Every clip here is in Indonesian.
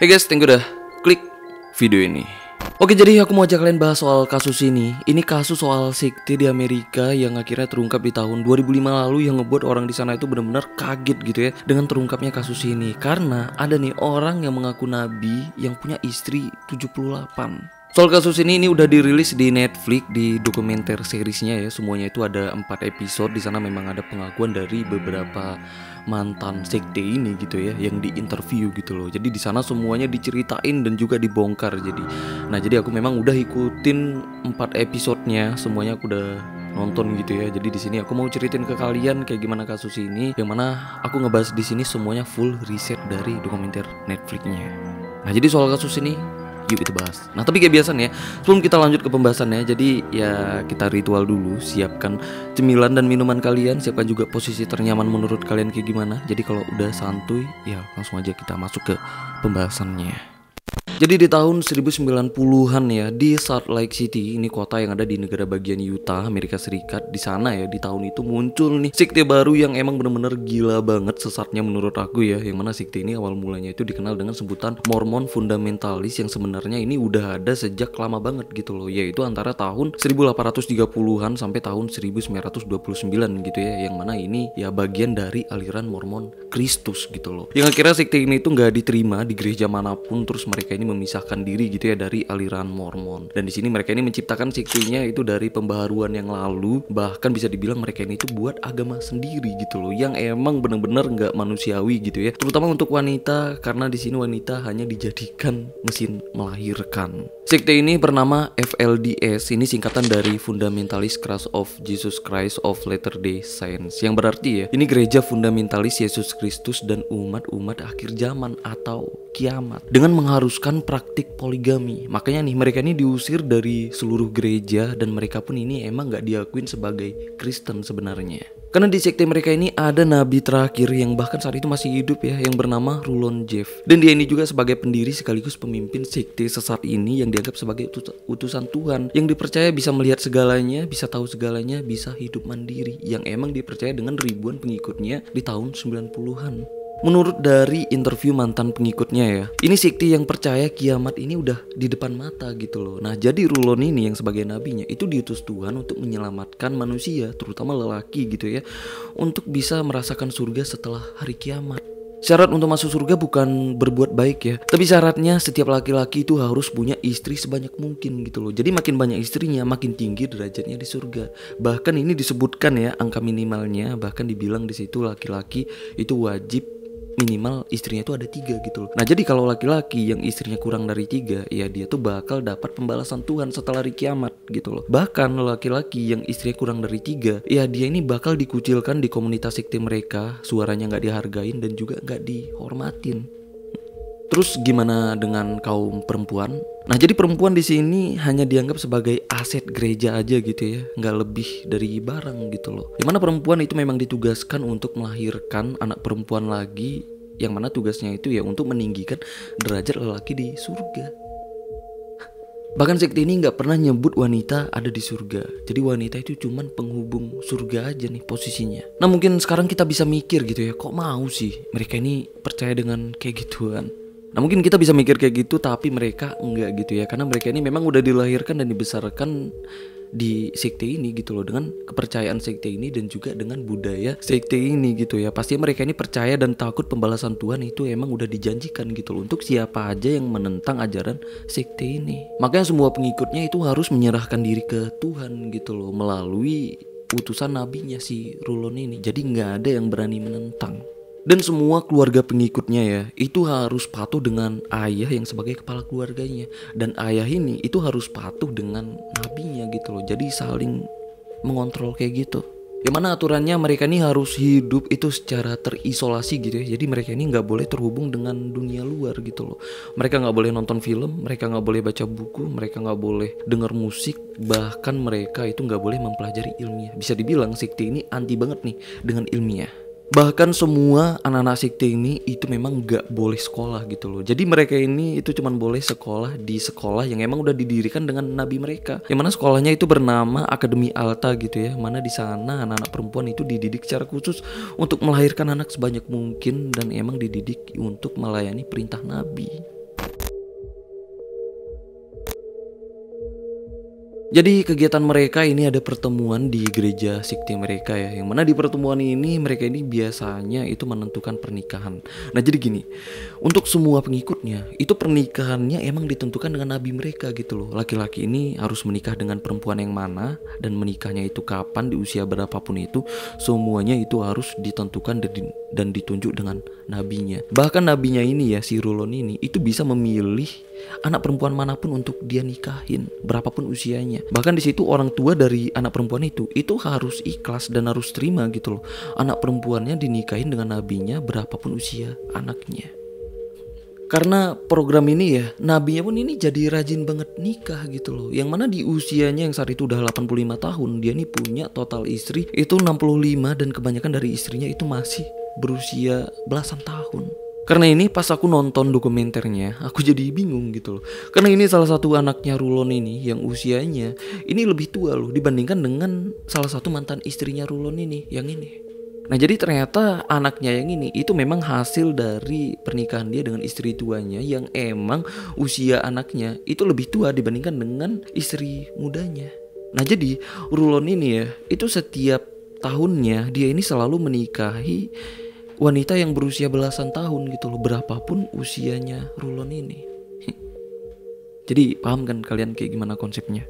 Hey guys, thank you udah klik video ini. Oke, jadi aku mau ajak kalian bahas soal kasus ini. Ini kasus soal sekte di Amerika yang akhirnya terungkap di tahun 2005 lalu, yang ngebuat orang di sana itu benar-benar kaget gitu ya dengan terungkapnya kasus ini. Karena ada nih orang yang mengaku nabi yang punya istri 78. Soal kasus ini udah dirilis di Netflix, di dokumenter seriesnya ya. Semuanya itu ada 4 episode. Di sana memang ada pengakuan dari beberapa mantan sekte ini gitu ya, yang diinterview gitu loh. Jadi di sana semuanya diceritain dan juga dibongkar. Jadi aku memang udah ikutin 4 episodenya, semuanya aku udah nonton gitu ya. Jadi di sini aku mau ceritain ke kalian kayak gimana kasus ini, yang mana aku ngebahas di sini semuanya full riset dari dokumenter Netflixnya. Nah, jadi soal kasus ini yuk kita bahas. Nah, tapi kayak biasa nih ya, sebelum kita lanjut ke pembahasannya, jadi ya kita ritual dulu. Siapkan cemilan dan minuman kalian, siapkan juga posisi ternyaman menurut kalian kayak gimana. Jadi kalau udah santuy, ya langsung aja kita masuk ke pembahasannya. Jadi di tahun 1990-an ya, di Salt Lake City, ini kota yang ada di negara bagian Utah, Amerika Serikat. Di sana ya, di tahun itu muncul nih sekte baru yang emang bener-bener gila banget sesatnya menurut aku ya. Yang mana sekte ini awal mulanya itu dikenal dengan sebutan Mormon fundamentalis, yang sebenarnya ini udah ada sejak lama banget gitu loh, yaitu antara tahun 1830-an sampai tahun 1929 gitu ya. Yang mana ini ya bagian dari aliran Mormon Kristus gitu loh. Yang akhirnya sekte ini tuh nggak diterima di gereja manapun, terus mereka ini memisahkan diri gitu ya dari aliran Mormon. Dan di sini mereka ini menciptakan sektenya itu dari pembaharuan yang lalu. Bahkan bisa dibilang mereka ini tuh buat agama sendiri gitu loh, yang emang bener-bener nggak manusiawi gitu ya. Terutama untuk wanita, karena di sini wanita hanya dijadikan mesin melahirkan. Sekte ini bernama FLDS, ini singkatan dari Fundamentalist Church of Jesus Christ of Latter-day Saints, yang berarti ya ini gereja fundamentalis Yesus Kristus dan umat-umat akhir zaman atau kiamat, dengan mengharuskan praktik poligami. Makanya nih mereka ini diusir dari seluruh gereja, dan mereka pun ini emang gak diakuin sebagai Kristen sebenarnya. Karena di sekte mereka ini ada nabi terakhir yang bahkan saat itu masih hidup ya, yang bernama Rulon Jeff. Dan dia ini juga sebagai pendiri sekaligus pemimpin sekte sesat ini, yang dianggap sebagai utusan Tuhan, yang dipercaya bisa melihat segalanya, bisa tahu segalanya, bisa hidup mandiri, yang emang dipercaya dengan ribuan pengikutnya di tahun 90-an. Menurut dari interview mantan pengikutnya ya, ini sekte yang percaya kiamat ini udah di depan mata gitu loh. Nah, jadi Rulon ini yang sebagai nabinya itu diutus Tuhan untuk menyelamatkan manusia, terutama lelaki gitu ya, untuk bisa merasakan surga setelah hari kiamat. Syarat untuk masuk surga bukan berbuat baik ya, tapi syaratnya setiap laki-laki itu harus punya istri sebanyak mungkin gitu loh. Jadi makin banyak istrinya, makin tinggi derajatnya di surga. Bahkan ini disebutkan ya angka minimalnya, bahkan dibilang di situ laki-laki itu wajib minimal istrinya itu ada 3 gitu loh. Nah, jadi kalau laki-laki yang istrinya kurang dari 3, ya dia tuh bakal dapat pembalasan Tuhan setelah hari kiamat gitu loh. Bahkan laki-laki yang istrinya kurang dari 3, ya dia ini bakal dikucilkan di komunitas sekte mereka, suaranya nggak dihargain dan juga nggak dihormatin. Terus gimana dengan kaum perempuan? Nah, jadi perempuan di sini hanya dianggap sebagai aset gereja aja gitu ya, nggak lebih dari barang gitu loh. Yang mana perempuan itu memang ditugaskan untuk melahirkan anak perempuan lagi, yang mana tugasnya itu ya untuk meninggikan derajat lelaki di surga. Bahkan sekte ini nggak pernah nyebut wanita ada di surga. Jadi wanita itu cuman penghubung surga aja nih posisinya. Nah, mungkin sekarang kita bisa mikir gitu ya, kok mau sih mereka ini percaya dengan kayak gituan? Nah, mungkin kita bisa mikir kayak gitu, tapi mereka enggak gitu ya, karena mereka ini memang udah dilahirkan dan dibesarkan di sekte ini gitu loh, dengan kepercayaan sekte ini dan juga dengan budaya sekte ini gitu ya. Pasti mereka ini percaya dan takut pembalasan Tuhan itu emang udah dijanjikan gitu loh untuk siapa aja yang menentang ajaran sekte ini. Makanya semua pengikutnya itu harus menyerahkan diri ke Tuhan gitu loh, melalui utusan nabinya si Rulon ini. Jadi nggak ada yang berani menentang. Dan semua keluarga pengikutnya ya itu harus patuh dengan ayah yang sebagai kepala keluarganya, dan ayah ini itu harus patuh dengan nabinya gitu loh. Jadi saling mengontrol kayak gitu. Yang mana aturannya mereka ini harus hidup itu secara terisolasi gitu ya. Jadi mereka ini nggak boleh terhubung dengan dunia luar gitu loh. Mereka nggak boleh nonton film, mereka nggak boleh baca buku, mereka nggak boleh dengar musik, bahkan mereka itu nggak boleh mempelajari ilmiah. Bisa dibilang sekte ini anti banget nih dengan ilmiah. Bahkan semua anak-anak sekte ini itu memang gak boleh sekolah gitu loh. Jadi mereka ini itu cuman boleh sekolah di sekolah yang emang udah didirikan dengan nabi mereka, yang mana sekolahnya itu bernama Akademi Alta gitu ya. Mana di sana anak-anak perempuan itu dididik secara khusus untuk melahirkan anak sebanyak mungkin, dan emang dididik untuk melayani perintah nabi. Jadi kegiatan mereka ini ada pertemuan di gereja sekte mereka ya, yang mana di pertemuan ini mereka ini biasanya itu menentukan pernikahan. Nah jadi gini, untuk semua pengikutnya itu pernikahannya emang ditentukan dengan nabi mereka gitu loh. Laki-laki ini harus menikah dengan perempuan yang mana dan menikahnya itu kapan, di usia berapapun itu, semuanya itu harus ditentukan dan ditunjuk dengan nabinya. Bahkan nabinya ini ya, si Rulon ini itu bisa memilih anak perempuan manapun untuk dia nikahin, berapapun usianya. Bahkan di situ orang tua dari anak perempuan itu harus ikhlas dan harus terima gitu loh, anak perempuannya dinikahin dengan nabinya berapapun usia anaknya. Karena program ini ya, nabinya pun ini jadi rajin banget nikah gitu loh. Yang mana di usianya yang saat itu udah 85 tahun, dia nih punya total istri itu 65, dan kebanyakan dari istrinya itu masih berusia belasan tahun. Karena ini pas aku nonton dokumenternya, aku jadi bingung gitu loh. Karena ini salah satu anaknya Rulon ini yang usianya ini lebih tua loh dibandingkan dengan salah satu mantan istrinya Rulon ini, yang ini. Nah jadi ternyata anaknya yang ini itu memang hasil dari pernikahan dia dengan istri tuanya yang emang usia anaknya itu lebih tua dibandingkan dengan istri mudanya. Nah jadi Rulon ini ya, itu setiap tahunnya dia ini selalu menikahi wanita yang berusia belasan tahun gitu loh, berapapun usianya Rulon ini. Jadi paham kan kalian kayak gimana konsepnya?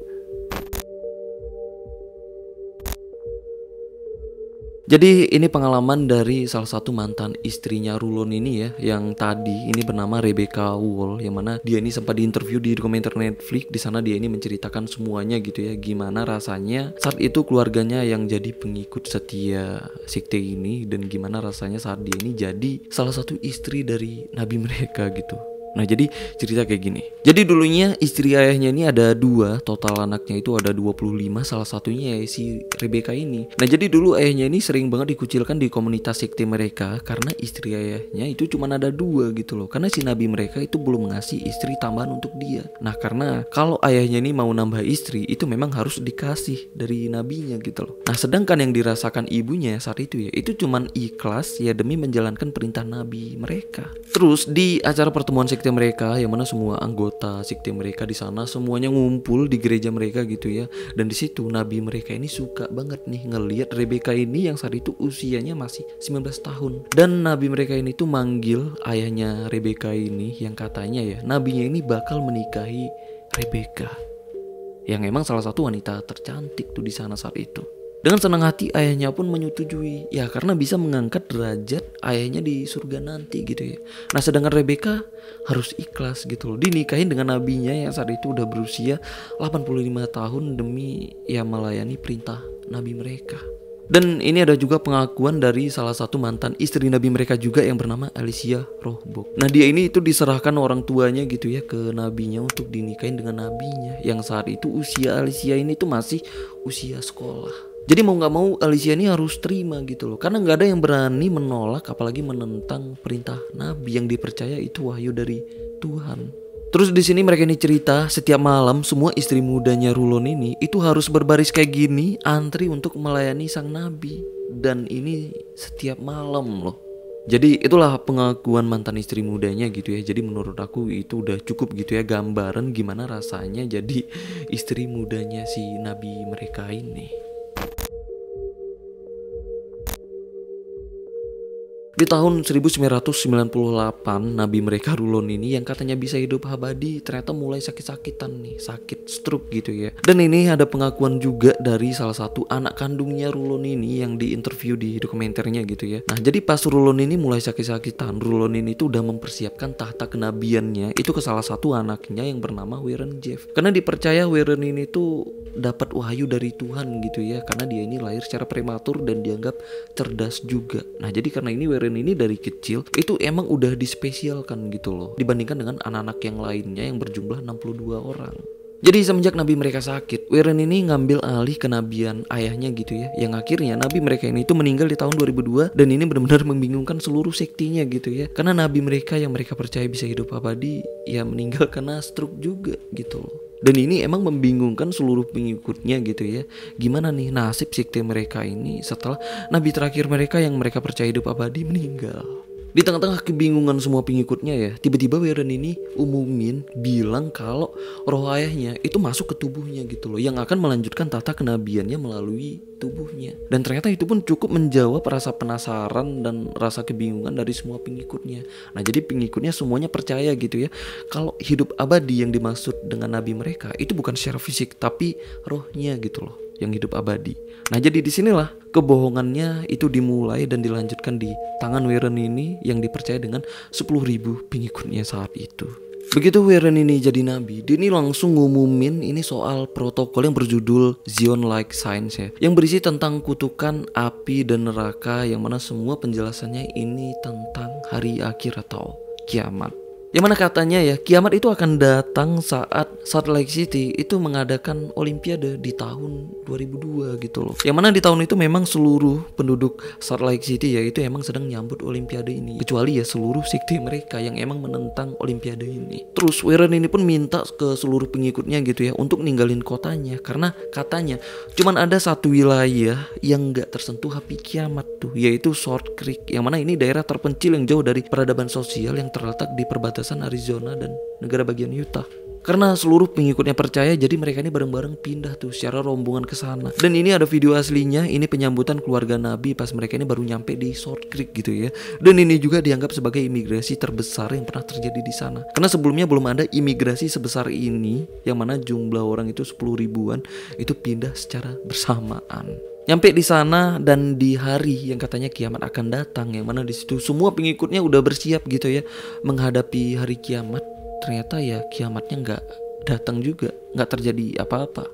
Jadi ini pengalaman dari salah satu mantan istrinya Rulon ini ya, yang tadi ini bernama Rebecca Wall, yang mana dia ini sempat diinterview di dokumenter Netflix. Di sana dia ini menceritakan semuanya gitu ya, gimana rasanya saat itu keluarganya yang jadi pengikut setia sekte ini, dan gimana rasanya saat dia ini jadi salah satu istri dari nabi mereka gitu. Nah jadi cerita kayak gini. Jadi dulunya istri ayahnya ini ada 2, total anaknya itu ada 25, salah satunya ya si Rebecca ini. Nah jadi dulu ayahnya ini sering banget dikucilkan di komunitas sekte mereka karena istri ayahnya itu cuma ada 2 gitu loh. Karena si nabi mereka itu belum ngasih istri tambahan untuk dia. Nah karena kalau ayahnya ini mau nambah istri itu memang harus dikasih dari nabinya gitu loh. Nah sedangkan yang dirasakan ibunya saat itu ya, itu cuman ikhlas ya demi menjalankan perintah nabi mereka. Terus di acara pertemuan sekte mereka, yang mana semua anggota sekte mereka di sana semuanya ngumpul di gereja mereka gitu ya, dan di situ nabi mereka ini suka banget nih ngelihat Rebecca ini yang saat itu usianya masih 19 tahun, dan nabi mereka ini tuh manggil ayahnya Rebecca ini yang katanya ya nabinya ini bakal menikahi Rebecca, yang emang salah satu wanita tercantik tuh di sana saat itu. Dengan senang hati ayahnya pun menyetujui ya, karena bisa mengangkat derajat ayahnya di surga nanti gitu ya. Nah sedangkan Rebecca harus ikhlas gitu loh, dinikahin dengan nabinya yang saat itu udah berusia 85 tahun demi ya melayani perintah nabi mereka. Dan ini ada juga pengakuan dari salah satu mantan istri nabi mereka juga yang bernama Alicia Rohbok. Nah dia ini itu diserahkan orang tuanya gitu ya ke nabinya untuk dinikahin dengan nabinya, yang saat itu usia Alicia ini tuh masih usia sekolah. Jadi mau nggak mau Alicia ini harus terima gitu loh, karena nggak ada yang berani menolak apalagi menentang perintah nabi yang dipercaya itu wahyu dari Tuhan. Terus di sini mereka ini cerita setiap malam semua istri mudanya Rulon ini itu harus berbaris kayak gini, antri untuk melayani sang nabi, dan ini setiap malam loh. Jadi itulah pengakuan mantan istri mudanya gitu ya. Jadi menurut aku itu udah cukup gitu ya gambaran gimana rasanya jadi istri mudanya si nabi mereka ini. Di tahun 1998, nabi mereka Rulon ini yang katanya bisa hidup abadi ternyata mulai sakit-sakitan nih, sakit stroke gitu ya. Dan ini ada pengakuan juga dari salah satu anak kandungnya Rulon ini yang diinterview di dokumenternya gitu ya. Nah jadi pas Rulon ini mulai sakit-sakitan, Rulon ini tuh udah mempersiapkan tahta kenabiannya itu ke salah satu anaknya yang bernama Warren Jeff. Karena dipercaya Warren ini tuh dapat wahyu dari Tuhan gitu ya, karena dia ini lahir secara prematur dan dianggap cerdas juga. Nah jadi karena ini Warren ini dari kecil itu emang udah dispesialkan gitu loh dibandingkan dengan anak-anak yang lainnya yang berjumlah 62 orang. Jadi semenjak nabi mereka sakit, Warren ini ngambil alih kenabian ayahnya gitu ya, yang akhirnya nabi mereka ini itu meninggal di tahun 2002, dan ini benar-benar membingungkan seluruh sektinya gitu ya, karena nabi mereka yang mereka percaya bisa hidup abadi ya meninggal karena stroke juga gitu loh. Dan ini emang membingungkan seluruh pengikutnya gitu ya. Gimana nih nasib sekte mereka ini setelah nabi terakhir mereka yang mereka percaya hidup abadi meninggal. Di tengah-tengah kebingungan semua pengikutnya ya, tiba-tiba Warren ini umumin bilang kalau roh ayahnya itu masuk ke tubuhnya gitu loh, yang akan melanjutkan tahta kenabiannya melalui tubuhnya. Dan ternyata itu pun cukup menjawab rasa penasaran dan rasa kebingungan dari semua pengikutnya. Nah jadi pengikutnya semuanya percaya gitu ya, kalau hidup abadi yang dimaksud dengan nabi mereka itu bukan secara fisik tapi rohnya gitu loh, yang hidup abadi. Nah jadi disinilah kebohongannya itu dimulai dan dilanjutkan di tangan Warren ini yang dipercaya dengan 10.000 pengikutnya saat itu. Begitu Warren ini jadi nabi, dia ini langsung ngumumin ini soal protokol yang berjudul Zion Like Science ya, yang berisi tentang kutukan api dan neraka, yang mana semua penjelasannya ini tentang hari akhir atau kiamat. Yang mana katanya ya, kiamat itu akan datang saat Salt Lake City itu mengadakan Olimpiade di tahun 2002 gitu loh. Yang mana di tahun itu memang seluruh penduduk Salt Lake City ya itu emang sedang nyambut Olimpiade ini. Kecuali ya seluruh sekte mereka yang emang menentang Olimpiade ini. Terus Warren ini pun minta ke seluruh pengikutnya gitu ya untuk ninggalin kotanya, karena katanya cuman ada satu wilayah yang gak tersentuh api kiamat tuh, yaitu Salt Creek. Yang mana ini daerah terpencil yang jauh dari peradaban sosial yang terletak di perbatasan Arizona dan negara bagian Utah. Karena seluruh pengikutnya percaya, jadi mereka ini bareng-bareng pindah tuh secara rombongan ke sana. Dan ini ada video aslinya, ini penyambutan keluarga Nabi pas mereka ini baru nyampe di Salt Creek gitu ya. Dan ini juga dianggap sebagai imigrasi terbesar yang pernah terjadi di sana. Karena sebelumnya belum ada imigrasi sebesar ini, yang mana jumlah orang itu 10 ribuan itu pindah secara bersamaan. Nyampe di sana dan di hari yang katanya kiamat akan datang, yang mana di situ semua pengikutnya udah bersiap gitu ya menghadapi hari kiamat. Ternyata ya kiamatnya nggak datang juga, nggak terjadi apa-apa.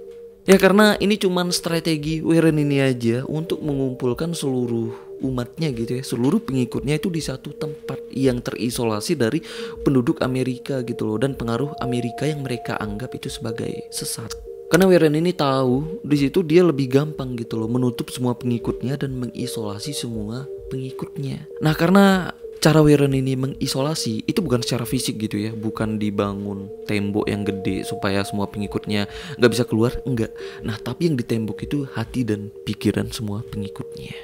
Ya karena ini cuman strategi Warren ini aja untuk mengumpulkan seluruh umatnya gitu ya, seluruh pengikutnya itu di satu tempat yang terisolasi dari penduduk Amerika gitu loh, dan pengaruh Amerika yang mereka anggap itu sebagai sesat. Karena Warren ini tahu di situ dia lebih gampang gitu loh menutup semua pengikutnya dan mengisolasi semua pengikutnya. Nah karena cara Warren ini mengisolasi itu bukan secara fisik gitu ya, bukan dibangun tembok yang gede supaya semua pengikutnya nggak bisa keluar, enggak. Nah tapi yang ditembok itu hati dan pikiran semua pengikutnya.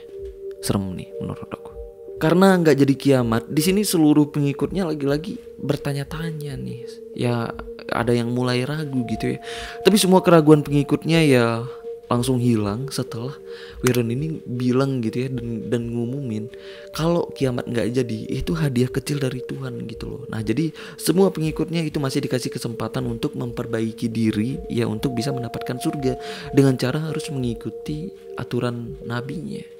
Serem nih menurut aku. Karena nggak jadi kiamat, di sini seluruh pengikutnya lagi-lagi bertanya-tanya nih. Ya ada yang mulai ragu gitu ya. Tapi semua keraguan pengikutnya ya langsung hilang setelah Warren ini bilang gitu ya, dan ngumumin kalau kiamat nggak jadi itu hadiah kecil dari Tuhan gitu loh. Nah jadi semua pengikutnya itu masih dikasih kesempatan untuk memperbaiki diri ya, untuk bisa mendapatkan surga dengan cara harus mengikuti aturan nabinya.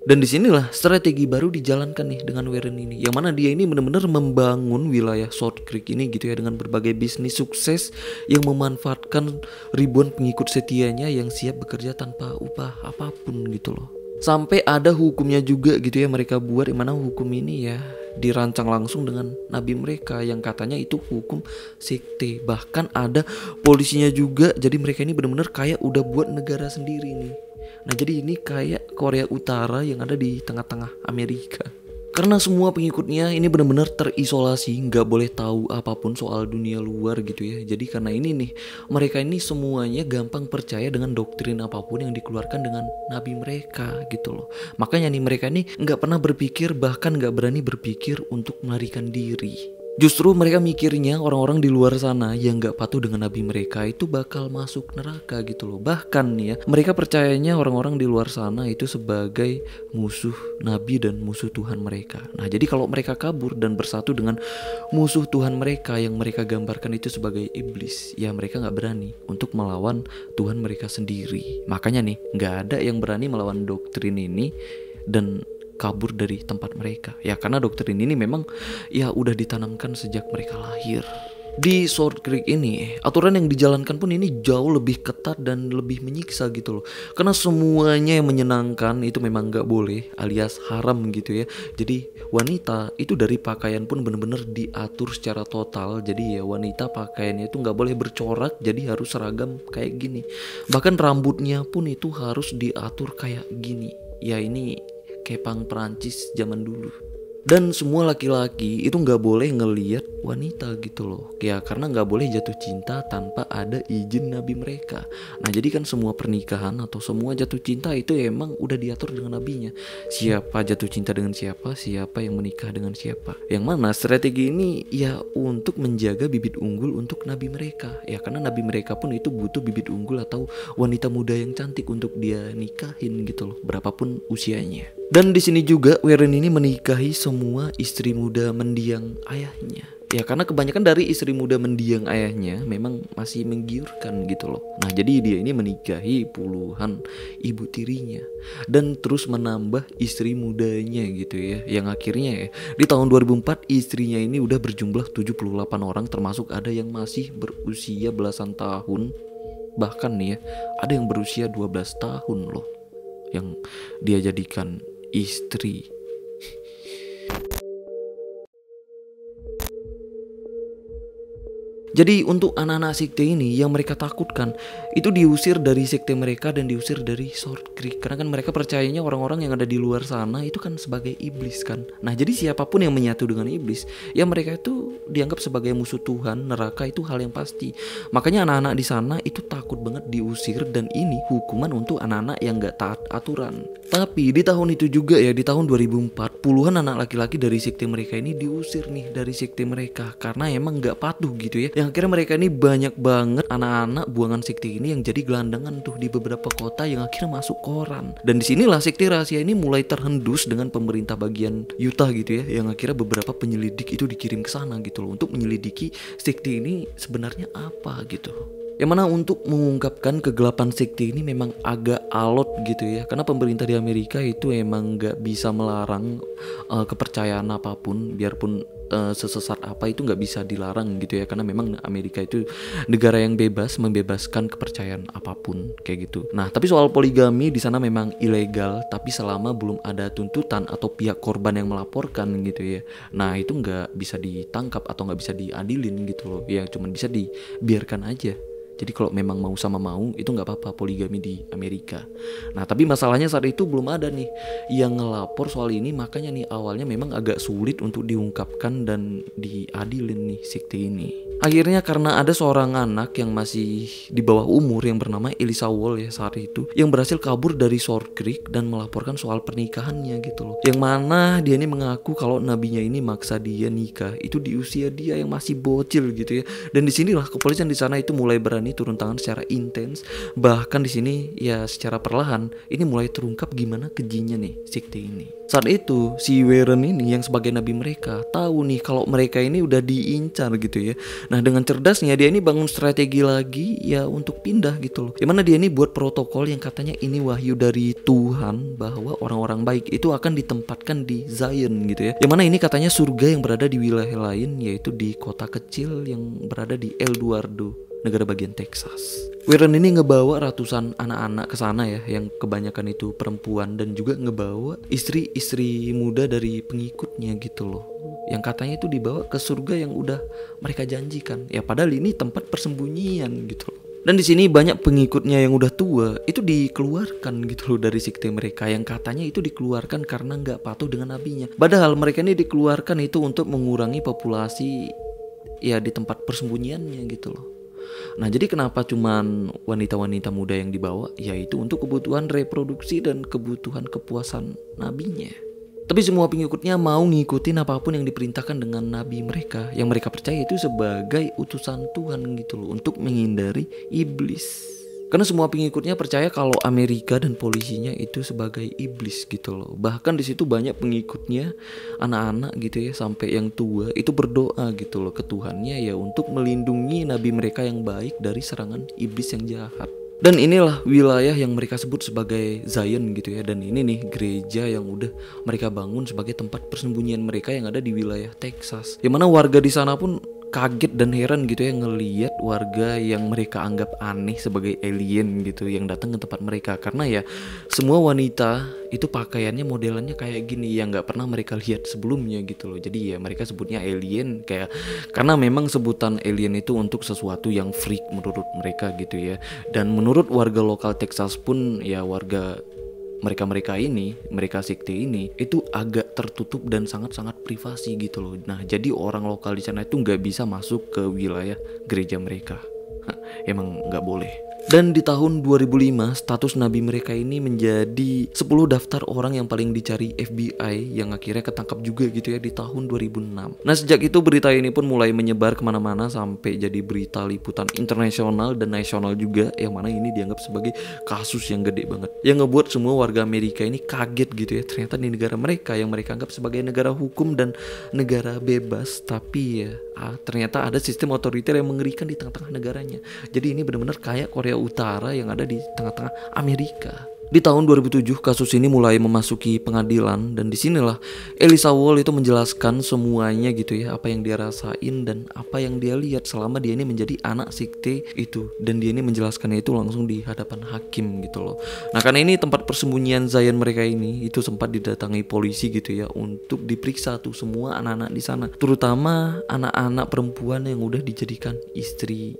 Dan disinilah strategi baru dijalankan nih dengan Warren ini, yang mana dia ini benar-benar membangun wilayah Salt Creek ini gitu ya dengan berbagai bisnis sukses yang memanfaatkan ribuan pengikut setianya yang siap bekerja tanpa upah apapun gitu loh. Sampai ada hukumnya juga gitu ya mereka buat, yang mana hukum ini ya dirancang langsung dengan nabi mereka yang katanya itu hukum sekte. Bahkan ada polisinya juga, jadi mereka ini benar-benar kayak udah buat negara sendiri nih. Nah jadi ini kayak Korea Utara yang ada di tengah-tengah Amerika. Karena semua pengikutnya ini benar-benar terisolasi, nggak boleh tahu apapun soal dunia luar gitu ya. Jadi karena ini nih, mereka ini semuanya gampang percaya dengan doktrin apapun yang dikeluarkan dengan nabi mereka gitu loh. Makanya nih mereka ini nggak pernah berpikir, bahkan nggak berani berpikir untuk melarikan diri. Justru mereka mikirnya orang-orang di luar sana yang gak patuh dengan nabi mereka itu bakal masuk neraka gitu loh. Bahkan ya mereka percayanya orang-orang di luar sana itu sebagai musuh nabi dan musuh Tuhan mereka. Nah jadi kalau mereka kabur dan bersatu dengan musuh Tuhan mereka yang mereka gambarkan itu sebagai iblis, ya mereka gak berani untuk melawan Tuhan mereka sendiri. Makanya nih gak ada yang berani melawan doktrin ini dan kabur dari tempat mereka. Ya karena doktrin ini memang ya udah ditanamkan sejak mereka lahir. Di Salt Creek ini aturan yang dijalankan pun ini jauh lebih ketat dan lebih menyiksa gitu loh. Karena semuanya yang menyenangkan itu memang gak boleh, alias haram gitu ya. Jadi wanita itu dari pakaian pun bener-bener diatur secara total. Jadi ya wanita pakaiannya itu gak boleh bercorak, jadi harus seragam kayak gini. Bahkan rambutnya pun itu harus diatur kayak gini. Ya ini kayak pang Perancis zaman dulu. Dan semua laki-laki itu nggak boleh ngelihat wanita gitu loh. Ya karena nggak boleh jatuh cinta tanpa ada izin nabi mereka. Nah jadi kan semua pernikahan atau semua jatuh cinta itu emang udah diatur dengan nabinya. Siapa jatuh cinta dengan siapa, siapa yang menikah dengan siapa. Yang mana strategi ini ya untuk menjaga bibit unggul untuk nabi mereka. Ya karena nabi mereka pun itu butuh bibit unggul atau wanita muda yang cantik untuk dia nikahin gitu loh, berapapun usianya. Dan di sini juga Warren ini menikahi semua istri muda mendiang ayahnya. Ya karena kebanyakan dari istri muda mendiang ayahnya memang masih menggiurkan gitu loh. Nah jadi dia ini menikahi puluhan ibu tirinya dan terus menambah istri mudanya gitu ya. Yang akhirnya ya di tahun 2004 istrinya ini udah berjumlah 78 orang, termasuk ada yang masih berusia belasan tahun. Bahkan nih ya ada yang berusia 12 tahun loh yang dia jadikan istri. Jadi untuk anak-anak sekte ini yang mereka takutkan itu diusir dari sekte mereka dan diusir dari Sword Creek. Karena kan mereka percayanya orang-orang yang ada di luar sana itu kan sebagai iblis kan. Nah jadi siapapun yang menyatu dengan iblis, ya mereka itu dianggap sebagai musuh Tuhan, neraka itu hal yang pasti. Makanya anak-anak di sana itu takut banget diusir, dan ini hukuman untuk anak-anak yang gak taat aturan. Tapi di tahun itu juga ya, di tahun 2004 puluhan anak laki-laki dari sekte mereka ini diusir nih dari sekte mereka karena emang gak patuh gitu ya. Yang akhirnya mereka ini banyak banget anak-anak buangan sekte ini yang jadi gelandangan tuh di beberapa kota yang akhirnya masuk koran. Dan disinilah sekte rahasia ini mulai terhendus dengan pemerintah bagian Utah gitu ya, yang akhirnya beberapa penyelidik itu dikirim ke sana gitu loh untuk menyelidiki sekte ini sebenarnya apa gitu. Yang mana untuk mengungkapkan kegelapan sekte ini memang agak alot gitu ya, karena pemerintah di Amerika itu emang gak bisa melarang kepercayaan apapun, biarpun sesesat apa itu gak bisa dilarang gitu ya, karena memang Amerika itu negara yang bebas, membebaskan kepercayaan apapun kayak gitu. Nah tapi soal poligami di sana memang ilegal, tapi selama belum ada tuntutan atau pihak korban yang melaporkan gitu ya, nah itu gak bisa ditangkap atau gak bisa diadilin gitu loh ya, cuman bisa dibiarkan aja. Jadi kalau memang mau sama mau itu nggak apa-apa poligami di Amerika. Nah tapi masalahnya saat itu belum ada nih yang ngelapor soal ini, makanya nih awalnya memang agak sulit untuk diungkapkan dan diadilin nih sekte ini. Akhirnya karena ada seorang anak yang masih di bawah umur yang bernama Elisa Wall ya saat itu, yang berhasil kabur dari Sword Creek dan melaporkan soal pernikahannya gitu loh. Yang mana dia ini mengaku kalau nabinya ini maksa dia nikah itu di usia dia yang masih bocil gitu ya. Dan disinilah kepolisian di sana itu mulai berani turun tangan secara intens. Bahkan di sini ya secara perlahan ini mulai terungkap gimana kejinya nih sekte ini. Saat itu si Warren ini yang sebagai nabi mereka tahu nih kalau mereka ini udah diincar gitu ya. Nah dengan cerdasnya dia ini bangun strategi lagi ya untuk pindah gitu loh. Dimana dia ini buat protokol yang katanya ini wahyu dari Tuhan bahwa orang-orang baik itu akan ditempatkan di Zion gitu ya. Yang mana ini katanya surga yang berada di wilayah lain, yaitu di kota kecil yang berada di El Dorado, negara bagian Texas. Warren ini ngebawa ratusan anak-anak ke sana ya, yang kebanyakan itu perempuan, dan juga ngebawa istri-istri muda dari pengikutnya gitu loh. Yang katanya itu dibawa ke surga yang udah mereka janjikan. Ya padahal ini tempat persembunyian gitu loh. Dan di sini banyak pengikutnya yang udah tua itu dikeluarkan gitu loh dari sekte mereka, yang katanya itu dikeluarkan karena nggak patuh dengan nabinya. Padahal mereka ini dikeluarkan itu untuk mengurangi populasi ya di tempat persembunyiannya gitu loh. Nah jadi kenapa cuman wanita-wanita muda yang dibawa? Yaitu untuk kebutuhan reproduksi dan kebutuhan kepuasan nabinya. Tapi semua pengikutnya mau ngikutin apapun yang diperintahkan dengan nabi mereka, yang mereka percaya itu sebagai utusan Tuhan gitu loh, untuk menghindari iblis. Karena semua pengikutnya percaya kalau Amerika dan polisinya itu sebagai iblis gitu loh. Bahkan di situ banyak pengikutnya anak-anak gitu ya, sampai yang tua itu berdoa gitu loh ke Tuhannya ya untuk melindungi nabi mereka yang baik dari serangan iblis yang jahat. Dan inilah wilayah yang mereka sebut sebagai Zion gitu ya. Dan ini nih gereja yang udah mereka bangun sebagai tempat persembunyian mereka yang ada di wilayah Texas. Yang mana warga di sana pun kaget dan heran gitu ya ngelihat warga yang mereka anggap aneh sebagai alien gitu yang datang ke tempat mereka. Karena ya semua wanita itu pakaiannya modelannya kayak gini yang gak pernah mereka lihat sebelumnya gitu loh. Jadi ya mereka sebutnya alien kayak karena memang sebutan alien itu untuk sesuatu yang freak menurut mereka gitu ya. Dan menurut warga lokal Texas pun ya warga mereka sekte ini itu agak tertutup dan sangat-sangat privasi gitu loh. Nah, jadi orang lokal di sana itu nggak bisa masuk ke wilayah gereja mereka. Emang nggak boleh. Dan di tahun 2005 status nabi mereka ini menjadi 10 daftar orang yang paling dicari FBI yang akhirnya ketangkap juga gitu ya di tahun 2006. Nah, sejak itu berita ini pun mulai menyebar kemana-mana sampai jadi berita liputan internasional dan nasional juga, yang mana ini dianggap sebagai kasus yang gede banget, yang ngebuat semua warga Amerika ini kaget gitu ya. Ternyata di negara mereka yang mereka anggap sebagai negara hukum dan negara bebas, tapi ya ternyata ada sistem otoriter yang mengerikan di tengah-tengah negaranya. Jadi ini benar-benar kayak Korea Utara yang ada di tengah-tengah Amerika. Di tahun 2007 kasus ini mulai memasuki pengadilan, dan disinilah Elisa Wall itu menjelaskan semuanya gitu ya, apa yang dia rasain dan apa yang dia lihat selama dia ini menjadi anak sekte itu, dan dia ini menjelaskannya itu langsung di hadapan hakim gitu loh. Nah, karena ini tempat persembunyian Zion mereka ini itu sempat didatangi polisi gitu ya untuk diperiksa tuh semua anak-anak di sana, terutama anak-anak perempuan yang udah dijadikan istri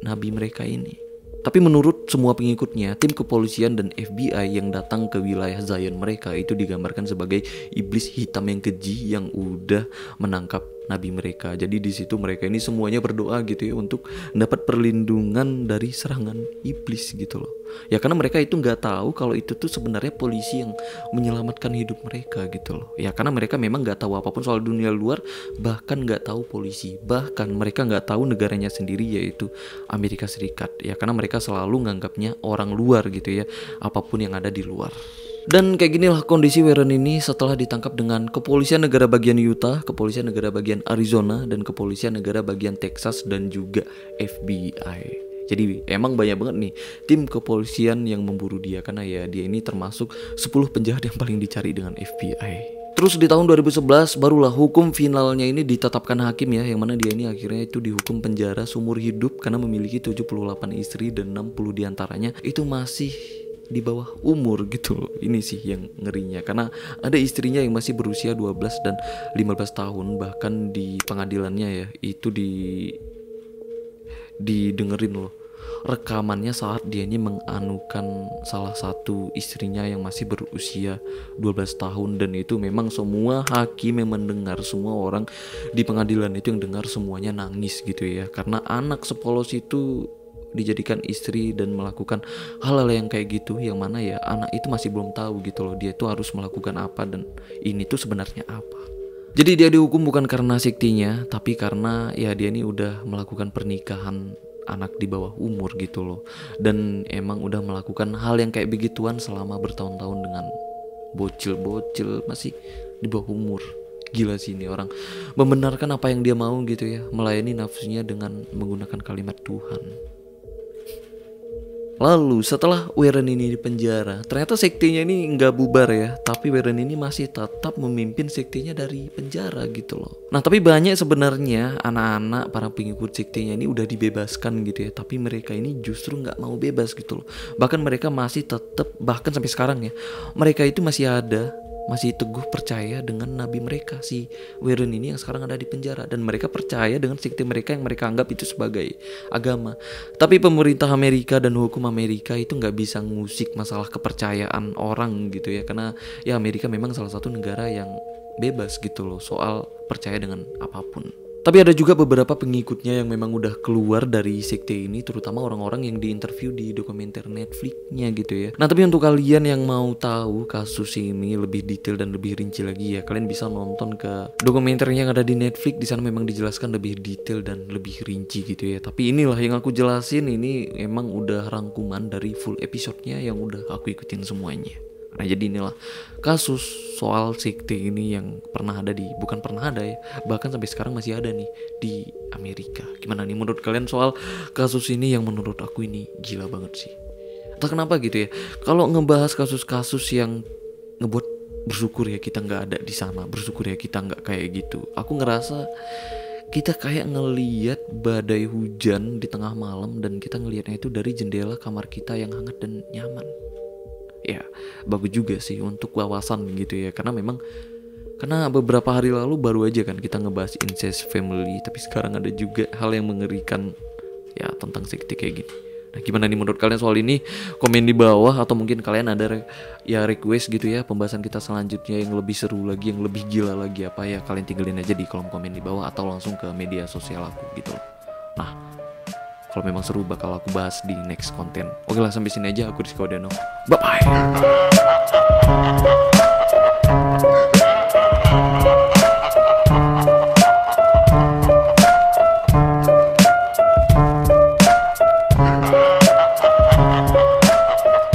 nabi mereka ini. Tapi menurut semua pengikutnya, tim kepolisian dan FBI yang datang ke wilayah Zion mereka itu digambarkan sebagai iblis hitam yang keji yang udah menangkap nabi mereka. Jadi di situ mereka ini semuanya berdoa gitu ya untuk mendapat perlindungan dari serangan iblis gitu loh. Ya karena mereka itu nggak tahu kalau itu tuh sebenarnya polisi yang menyelamatkan hidup mereka gitu loh. Ya karena mereka memang nggak tahu apapun soal dunia luar, bahkan nggak tahu polisi, bahkan mereka nggak tahu negaranya sendiri yaitu Amerika Serikat. Ya karena mereka selalu nganggapnya orang luar gitu ya, apapun yang ada di luar. Dan kayak ginilah kondisi Warren ini setelah ditangkap dengan kepolisian negara bagian Utah, kepolisian negara bagian Arizona, dan kepolisian negara bagian Texas dan juga FBI. Jadi emang banyak banget nih tim kepolisian yang memburu dia, karena ya dia ini termasuk 10 penjahat yang paling dicari dengan FBI. Terus di tahun 2011 barulah hukum finalnya ini ditetapkan hakim ya, yang mana dia ini akhirnya itu dihukum penjara seumur hidup karena memiliki 78 istri dan 60 diantaranya itu masih di bawah umur gitu loh. Ini sih yang ngerinya, karena ada istrinya yang masih berusia 12 dan 15 tahun. Bahkan di pengadilannya ya itu didengerin loh rekamannya saat dia ini menganukan salah satu istrinya yang masih berusia 12 tahun. Dan itu memang semua hakim yang mendengar, semua orang di pengadilan itu yang dengar semuanya nangis gitu ya, karena anak sepolos itu dijadikan istri dan melakukan hal-hal yang kayak gitu, yang mana ya anak itu masih belum tahu gitu loh dia itu harus melakukan apa dan ini tuh sebenarnya apa. Jadi dia dihukum bukan karena sektinya, tapi karena ya dia ini udah melakukan pernikahan anak di bawah umur gitu loh, dan emang udah melakukan hal yang kayak begituan selama bertahun-tahun dengan bocil-bocil masih di bawah umur. Gila sih ini orang, membenarkan apa yang dia mau gitu ya, melayani nafsunya dengan menggunakan kalimat Tuhan. Lalu setelah Warren ini dipenjara, ternyata sektenya ini nggak bubar ya, tapi Warren ini masih tetap memimpin sektenya dari penjara gitu loh. Nah tapi banyak sebenarnya anak-anak para pengikut sektenya ini udah dibebaskan gitu ya, tapi mereka ini justru nggak mau bebas gitu loh. Bahkan mereka masih tetap, bahkan sampai sekarang ya, mereka itu masih ada, masih teguh percaya dengan nabi mereka si Warren ini yang sekarang ada di penjara, dan mereka percaya dengan sekte mereka yang mereka anggap itu sebagai agama. Tapi pemerintah Amerika dan hukum Amerika itu nggak bisa ngusik masalah kepercayaan orang gitu ya, karena ya Amerika memang salah satu negara yang bebas gitu loh soal percaya dengan apapun. Tapi ada juga beberapa pengikutnya yang memang udah keluar dari sekte ini, terutama orang-orang yang diinterview di dokumenter Netflix-nya gitu ya. Nah tapi untuk kalian yang mau tahu kasus ini lebih detail dan lebih rinci lagi ya, kalian bisa nonton ke dokumenternya yang ada di Netflix. Di sana memang dijelaskan lebih detail dan lebih rinci gitu ya. Tapi inilah yang aku jelasin, ini emang udah rangkuman dari full episode-nya yang udah aku ikutin semuanya. Nah jadi inilah kasus soal sekte ini yang pernah ada bukan pernah ada ya, bahkan sampai sekarang masih ada nih di Amerika. Gimana nih menurut kalian soal kasus ini, yang menurut aku ini gila banget sih. Entah kenapa gitu ya, kalau ngebahas kasus-kasus yang ngebuat bersyukur ya kita nggak ada di sana, bersyukur ya kita nggak kayak gitu, aku ngerasa kita kayak ngeliat badai hujan di tengah malam dan kita ngelihatnya itu dari jendela kamar kita yang hangat dan nyaman. Ya bagus juga sih untuk wawasan gitu ya, karena beberapa hari lalu baru aja kan kita ngebahas incest family, tapi sekarang ada juga hal yang mengerikan ya tentang sekte kayak gini. Nah, gimana nih menurut kalian soal ini? Komen di bawah, atau mungkin kalian ada request gitu ya, pembahasan kita selanjutnya yang lebih seru lagi, yang lebih gila lagi apa ya, kalian tinggalin aja di kolom komen di bawah atau langsung ke media sosial aku gitu loh. Nah, kalau memang seru bakal aku bahas di next konten. Oke lah, sampai sini aja, aku Rizky Wadano. Bye bye.